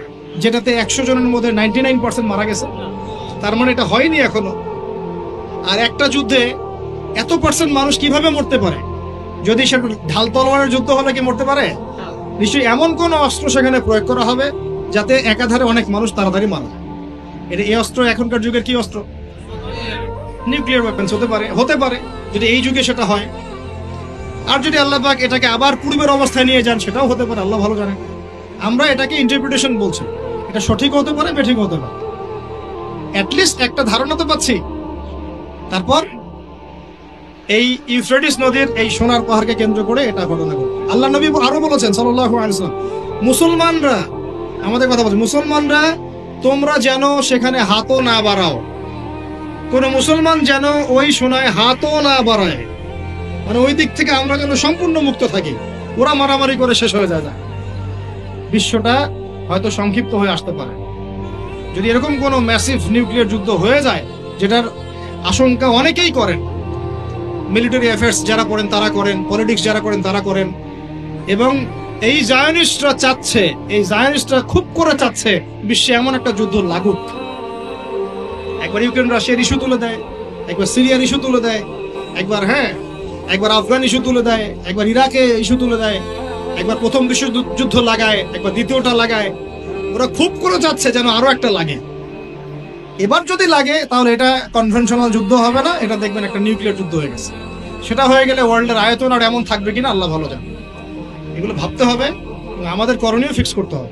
যেটাতে 100 জনের মধ্যে 99% মারা গেছে? তার মানে এটা হয়নি এখনো। আর একটা যুদ্ধে এত পার্সেন্ট মানুষ কিভাবে মরতে পারে? যদি সেটা ঢাল তলোয়ারের যুদ্ধ হলে কি মরতে পারে? নিশ্চয়ই এমন কোন অস্ত্র সেখানে প্রয়োগ করা হবে যাতে একাধারে অনেক মানুষ তাড়াতাড়ি মারা যায়। এটা এই অস্ত্র এখনকার যুগের কি অস্ত্র? নিউক্লিয়ার ওয়েপন্স হতে পারে, হতে পারে যদি এই যুগে সেটা হয়। আর যদি আল্লাহ পাক এটাকে আবার পূর্বের অবস্থায় নিয়ে যান, সেটাও হতে পারে, আল্লাহ ভালো জানেন। আমরা এটাকে ইন্টারপ্রিটেশন বলছি, এটা সঠিক হতে পারে, বেঠিক হতে পারে, অ্যাটলিস্ট একটা ধারণা তো পাচ্ছি। তারপর এই ইউফ্রেটিস নদীর এই সোনার পাহাড়কে কেন্দ্র করে এটা ঘটনা ঘটে। আল্লাহ নবী আরো বলেছেন সাল্লাল্লাহু আলাইহি ওয়াসাল্লাম, মুসলমানরা, আমাদের কথা বলছে, মুসলমানরা তোমরা যেন সেখানে হাতও না বাড়াও। কোন মুসলমান যেন ওই সোনায় হাতও না বাড়ায়, মানে ওই দিক থেকে আমরা যেন সম্পূর্ণ মুক্ত থাকি। ওরা মারামারি করে শেষ হয়ে যায় না। বিশ্বটা হয়তো সংক্ষিপ্ত হয়ে আসতে পারে যদি এরকম কোনো ম্যাসিভ নিউক্লিয়ার যুদ্ধ হয়ে যায়, যেটার আশঙ্কা অনেকেই করেন। মিলিটারি অ্যাফেয়ার্স যারা করেন তারা করেন, পলিটিক্স যারা করেন তারা করেন। এবং এই জায়নিস্টরা চাচ্ছে, এই জায়নিস্টরা খুব করে চাচ্ছে বিশ্বে এমন একটা যুদ্ধ লাগুক। একবার ইউক্রেন রাশিয়ার ইস্যু তুলে দেয়, একবার সিরিয়ার ইস্যু তুলে দেয়, একবার আফগান ইস্যু তুলে দেয়, একবার ইরাকে ইস্যু তুলে দেয়, একবার প্রথম বিশ্বযুদ্ধ লাগায়, একবার দ্বিতীয়টা লাগায়। ওরা খুব করে যাচ্ছে যেন আরো একটা লাগে। এবার যদি লাগে তাহলে এটা কনভেনশনাল যুদ্ধ হবে না, এটা দেখবেন একটা নিউক্লিয়ার যুদ্ধ হয়ে গেছে। সেটা হয়ে গেলে ওয়ার্ল্ডের আয়তন আর এমন থাকবে কিনা আল্লাহ ভালো জানে। এগুলো ভাবতে হবে, আমাদের করণীয় ফিক্স করতে হবে।